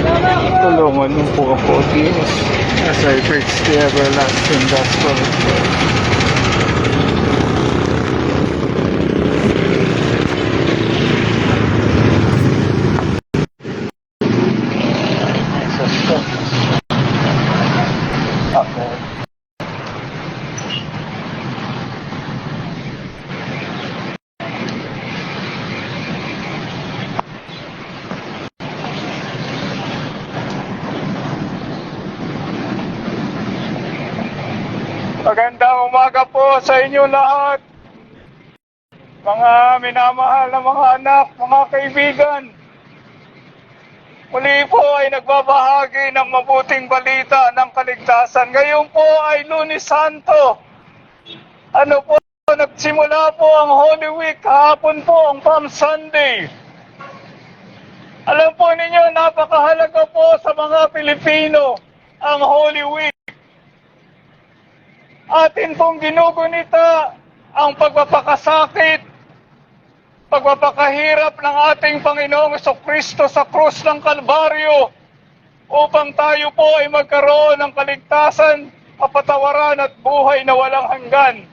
Tulungan mo po ako, Diyos, as I preach the everlasting gospel of God. Jesus Christ. Amen. Magandang umaga po sa inyo lahat, mga minamahal na mga anak, mga kaibigan. Muli po ay nagbabahagi ng mabuting balita ng kaligtasan. Ngayon po ay Lunes Santo. Nagsimula po ang Holy Week, kahapon po ang Palm Sunday. Alam po ninyo, napakahalaga po sa mga Pilipino ang Holy Week. Atin pong ginugunita ang pagpapakasakit, pagpapakahirap ng ating Panginoong Jesucristo sa krus ng Kalbaryo upang tayo po ay magkaroon ng kaligtasan, kapatawaran at buhay na walang hanggan.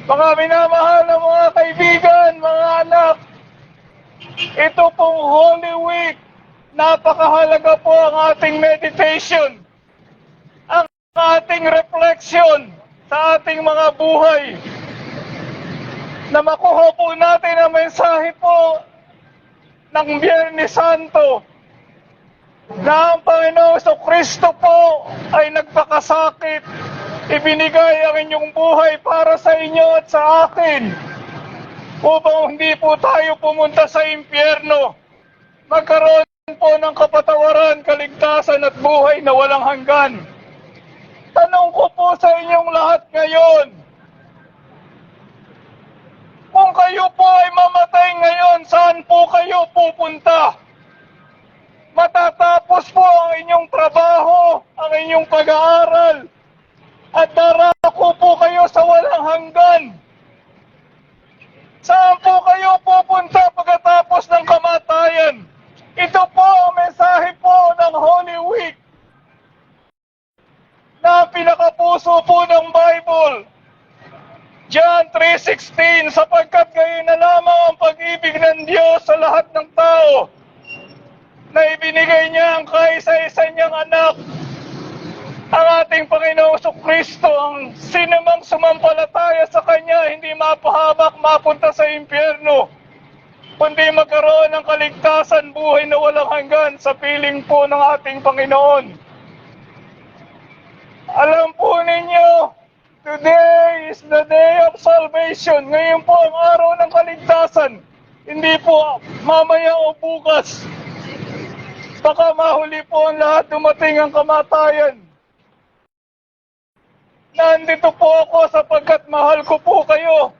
Mga minamahal na mga kaibigan, mga anak, ito pong Holy Week, napakahalaga po ang ating meditation, ating refleksyon sa ating mga buhay, na makuha po natin ang mensahe po ng Biyernes Santo na ang Panginoong Jesucristo po ay nagpakasakit, ibinigay ang inyong buhay para sa inyo at sa akin upang hindi po tayo pumunta sa impyerno, magkaroon po ng kapatawaran, kaligtasan at buhay na walang hanggan. Tanong ko po sa inyong lahat ngayon, kung kayo po ay mamatay ngayon, saan po kayo pupunta? Matatapos po ang inyong trabaho, ang inyong pag-aaral, at darako po kayo sa walang hanggan. Saan po kayo pupunta pagkatapos ng kamatayan? Ito po ang mensahe po ng Holy Week na pinakapuso po ng Bible. John 3:16, sapagkat gayon na lamang ang pag-ibig ng Diyos sa lahat ng tao, na ibinigay niya ang kaisa-isa niyang anak, ang ating Panginoong Jesucristo. Ang sinumang sumampalataya sa Kanya, hindi mapahamak, mapunta sa impyerno, kundi magkaroon ng kaligtasan, buhay na walang hanggan sa piling po ng ating Panginoon. Alam po ninyo, today is the day of salvation. Ngayon po ang araw ng kaligtasan. Hindi po mamaya o bukas. Baka mahuli po ang lahat, dumating ang kamatayan. Nandito po ako sapagkat mahal ko po kayo.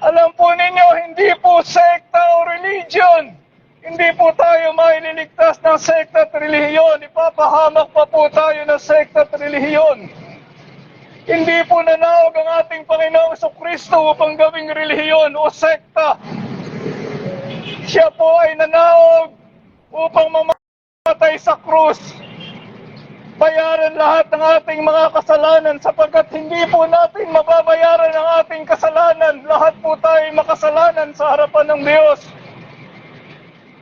Alam po ninyo, hindi po sekta o religion. Hindi po tayo maililigtas ng sekta at relihiyon. Ipapahamak pa po tayo ng sekta at relihiyon. Hindi po nanawag ang ating Panginoong Jesucristo upang gawing relihiyon o sekta. Siya po ay nanawag upang mamatay sa krus. Bayaran lahat ng ating mga kasalanan, sapagkat hindi po natin mababayaran ang ating kasalanan. Lahat po tayo makasalanan sa harapan ng Diyos.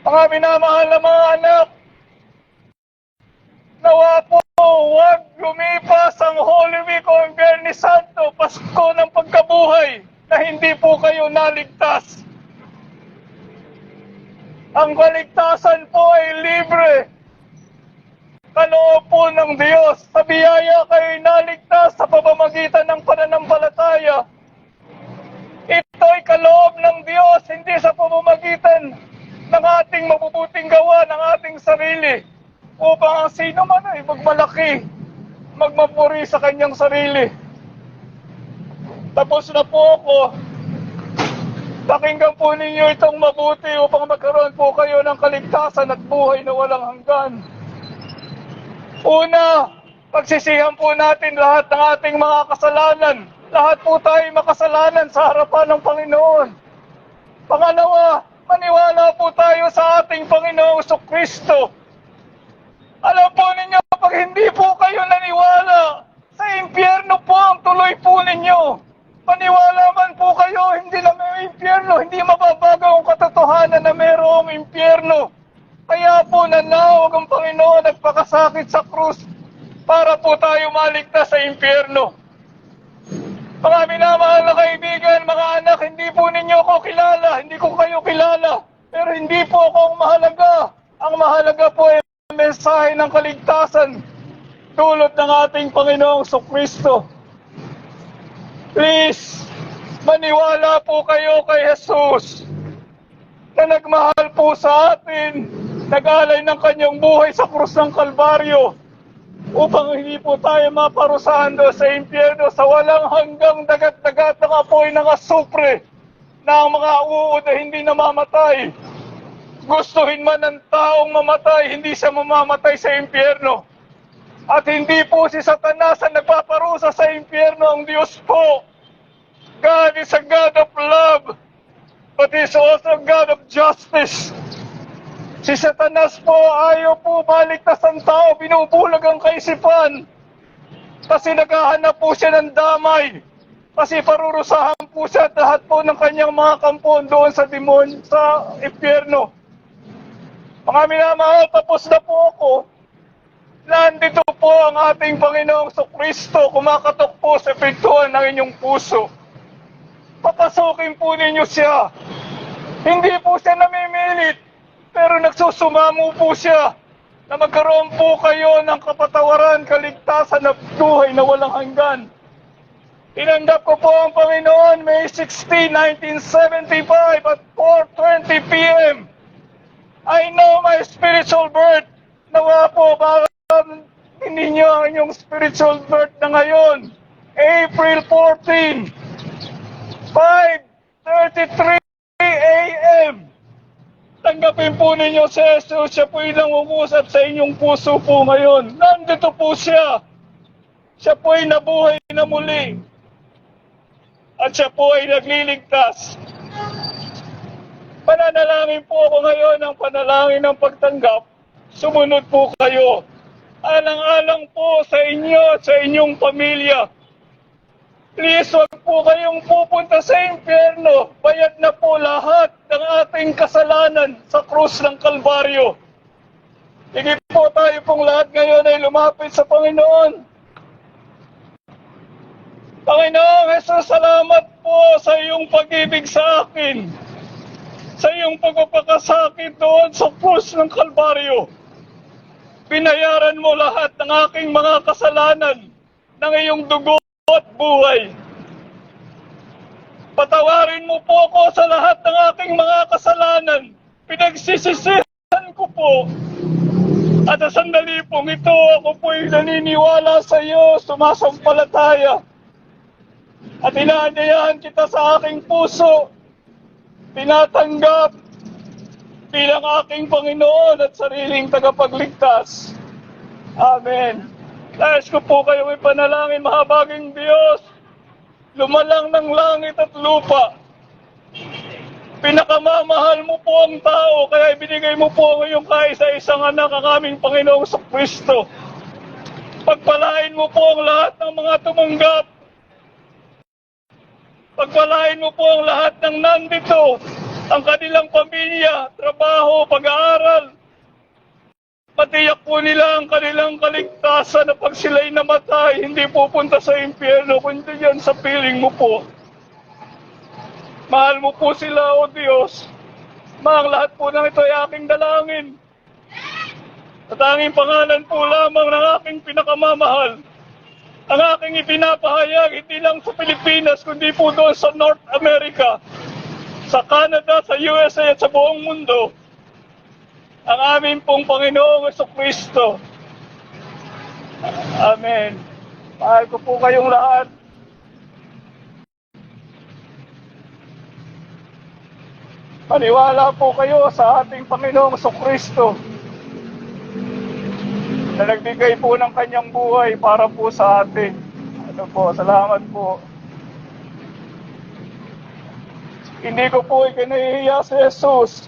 Mga minamahal na mga anak, nawa po huwag lumipas ang Holy Week o ang Biyernes Santo, Pasko ng pagkabuhay, na hindi po kayo naligtas. Ang kaligtasan po ay libre. Kaloob po ng Diyos. Sa biyaya kayo naligtas sa pamamagitan ng pananampalataya. Ito ay kaloob ng Diyos, hindi sa pamamagitan ng ating mabubuting gawa ng ating sarili, upang ang sino man ay magmalaki, magmapuri sa kanyang sarili. Tapos na po ako. Pakinggan po ninyo itong mabuti upang magkaroon po kayo ng kaligtasan at buhay na walang hanggan. Una, pagsisihan po natin lahat ng ating mga kasalanan. Lahat po tayo makasalanan sa harapan ng Panginoon. Pangalawa, Maniwala po tayo sa ating Panginoong Kristo. Alam po ninyo, pag hindi po kayo naniwala, sa impyerno po ang tuloy po ninyo. Maniwala man po kayo, hindi na may impyerno, hindi mababago ang katotohanan na mayroong impyerno. Kaya po nanawag ang Panginoon nagpakasakit sa krus para po tayo maligtas sa impyerno. Mga minamahal na kaibigan, mga anak, hindi po ninyo ako kilala, hindi ko kayo kilala, pero hindi po ako ang mahalaga. Ang mahalaga po ay mensahe ng kaligtasan dulot ng ating Panginoong Kristo. Please, maniwala po kayo kay Jesus na nagmahal po sa atin, nag-alay ng kanyang buhay sa krus ng Kalbaryo upang hindi po tayo maparusahan doon sa impyerno sa walang hanggang dagat-dagat ng apoy ng asupre na ang mga uod na hindi namamatay. Gustuhin man ng taong mamatay, hindi siya mamamatay sa impyerno. At hindi po si Satanas ang nagpaparusa sa impyerno, ang Diyos po. God is a God of love, but He is also a God of justice. Si Satanas po ayaw po baligtas ang tao, binubulag ang kaisipan. Kasi naghahanap po siya ng damay. Kasi parurusahan po siya at lahat po ng kanyang mga kampon doon sa demonyo, sa impyerno. Mga minamahal, tapos na po ako. Nandito po ang ating Panginoong Kristo, kumakatok po sa pintuan ng inyong puso. Papasukin po ninyo siya. Hindi po siya namimilit, pero nagsusumamo po siya na magkaroon po kayo ng kapatawaran, kaligtasan at buhay na walang hanggan. Tinanggap ko po ang Panginoon May 16, 1975 at 4:20 p.m. I know my spiritual birth. Nawa po, baka ninyo ang inyong spiritual birth na ngayon. April 14, 5:33 a.m. Tanggapin po ninyo si Jesus. Siya po yung nangungusap sa inyong puso po ngayon. Nandito po siya. Siya po ay nabuhay na muli. At siya po ay nagliligtas. Pananalangin po ako ngayon ng panalangin ng pagtanggap. Sumunod po kayo. Alang-alang po sa inyo at sa inyong pamilya. Please, huwag po kayong pupunta sa impyerno. Bayad na po lahat ng ating kasalanan sa krus ng Kalbaryo. Sige po tayo pong lahat ngayon ay lumapit sa Panginoon. Panginoong Jesus, salamat po sa iyong pag-ibig sa akin. Sa iyong pagpapakasakit doon sa krus ng Kalbaryo. Binayaran mo lahat ng aking mga kasalanan ng iyong dugo at buhay. Patawarin mo po ako sa lahat ng aking mga kasalanan. Pinagsisisihan ko po. At sa sandali pong ito, ako po'y naniniwala sa iyo, sumasampalataya. At inaanyayahan kita sa aking puso. Tinatanggap bilang aking Panginoon at sariling tagapagligtas. Amen. Nais ko po kayong ipanalangin, mahabaging Diyos, lumalang ng langit at lupa. Pinakamamahal mo po ang tao, kaya ibinigay mo po ang iyong kaisa-isang anak, ang aming Panginoong Kristo. Pagpalain mo po ang lahat ng mga tumanggap. Pagpalain mo po ang lahat ng nandito, ang kanilang pamilya, trabaho, pag-aaral. Patiyak po nila ang kanilang kaligtasan na pag sila'y namatay, hindi pupunta sa impyerno, kundi yan sa piling mo po. Mahal mo po sila, O Diyos. Ang lahat po ng ito ay aking dalangin. At tanging pangalan po lamang ng aking pinakamamahal. Ang aking ipinapahayag, hindi lang sa Pilipinas, kundi po doon sa North America, sa Canada, sa USA at sa buong mundo. Ang aming pong Panginoong Kristo. Amen. Mahal ko po kayong lahat. Maniwala po kayo sa ating Panginoong Kristo na nagbigay po ng kanyang buhay para po sa atin. Ano po, salamat po. Hindi ko po ikinahihiya si Jesus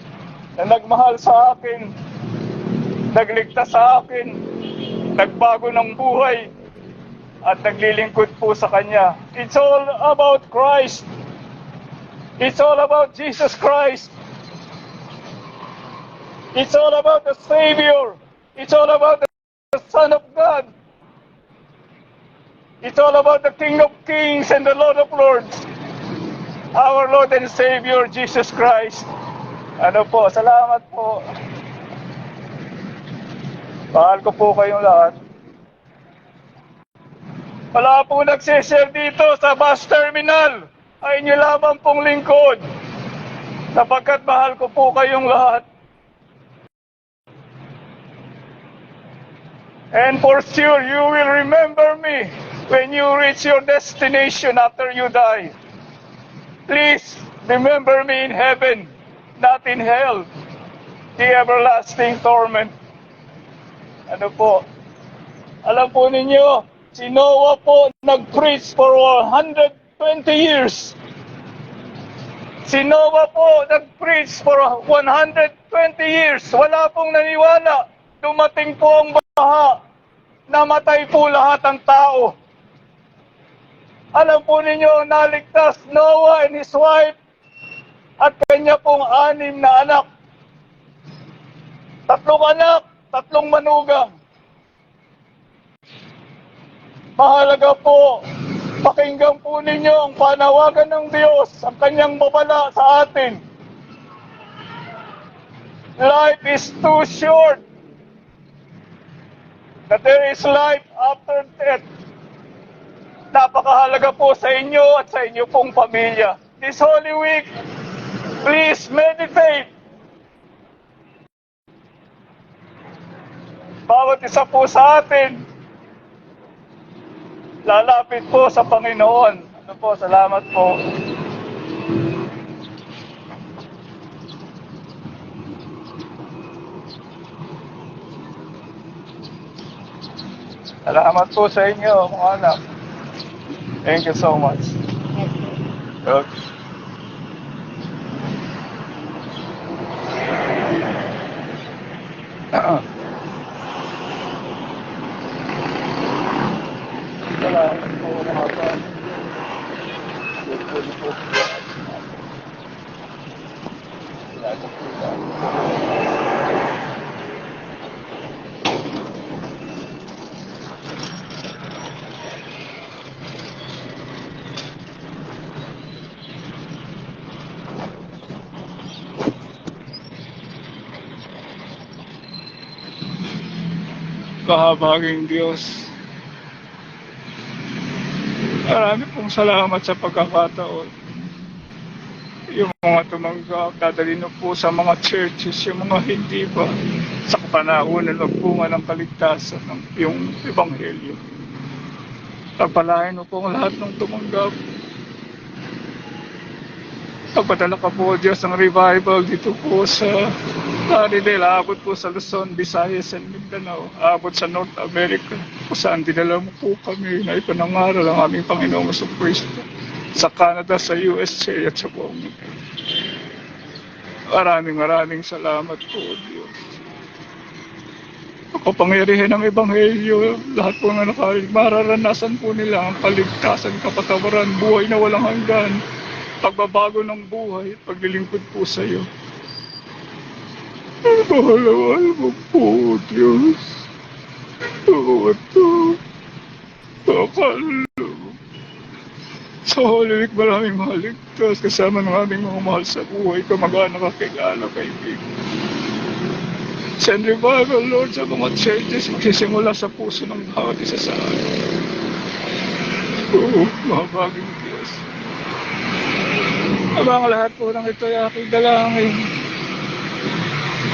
na nagmahal sa akin, nagligtas sa akin, nagbago ng buhay, at naglilingkod po sa Kanya. It's all about Christ. It's all about Jesus Christ. It's all about the Savior. It's all about the Son of God. It's all about the King of Kings and the Lord of Lords. Our Lord and Savior, Jesus Christ. Ano po, salamat po. Mahal ko po kayong lahat. Wala po nagsishare dito sa bus terminal. Ay inyo lamang pong lingkod. Sapagkat mahal ko po kayong lahat. And for sure, you will remember me when you reach your destination after you die. Please remember me in heaven, not in hell, the everlasting torment. Ano po? Alam po ninyo, si Noah po nag-preach for 120 years. Si Noah po nag-preach for 120 years. Wala pong naniwala. Dumating po ang baha. Namatay po lahat ng tao. Alam po ninyo, naligtas Noah and his wife at kanya pong 6 na anak. 3 anak, 3 manugang. Mahalaga po, pakinggan po ninyo ang panawagan ng Diyos, ang kanyang babala sa atin. Life is too short. That there is life after death. Napakahalaga po sa inyo at sa inyo pong pamilya. This Holy Week, please meditate. Bawat isa po sa atin, lalapit po sa Panginoon. Ano po, salamat po. Salamat po sa inyo, mga anak. Thank you so much. Okay. Salamat po, mga kapatid. Kahabaging Diyos, marami pong salamat sa pagkakataon. Yung mga tumanggap, dadalhin na po sa mga churches, yung mga hindi pa, sa kapanahon na nagbunga ng kaligtasan ng yung Ebanghelyo. Pagpalain mo po ang lahat ng tumanggap. Pagpadala ka po, Diyos, ng revival dito po sa Plaridel, aabot po sa Luzon, Visayas, and Mindanao, aabot sa North America, kung saan dinala mo po kami na ipanangaral ang aming Panginoong Jesucristo, sa Canada, sa USA, at sa buong mundo. Maraming salamat po, Diyos. Kapangyarihan ng Ebanghelyo, lahat po na nakalig, mararanasan po nila ang kaligtasan, kapatawaran, buhay na walang hanggan, pagbabago ng buhay, paglilingkod po sa iyo. Mahal mo po, Diyos. Ito. Pakalo. Sa Holy Week, maraming maligtas kasama ng aming mga mahal sa buhay, kamag-anak, kakilala, kaibigan. Send revival, Lord, sa mga churches, magsisimula sa puso ng bawat isa sa atin. Mahabaging Diyos. Abang lahat po ng ito ay aking dalangin.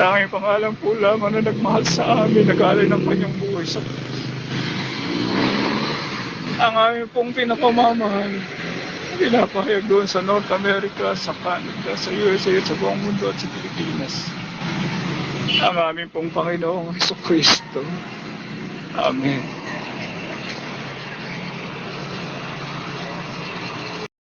Tanging pangalan po lamang na nagmahal sa amin, nag-alay ng kanyang buhay sa Diyos. Ang aming pong pinapamamahal, pinapahayag doon sa North America, sa Canada, sa USA, at sa buong mundo at sa Pilipinas. Ang aming pong Panginoong Jesucristo. Amen.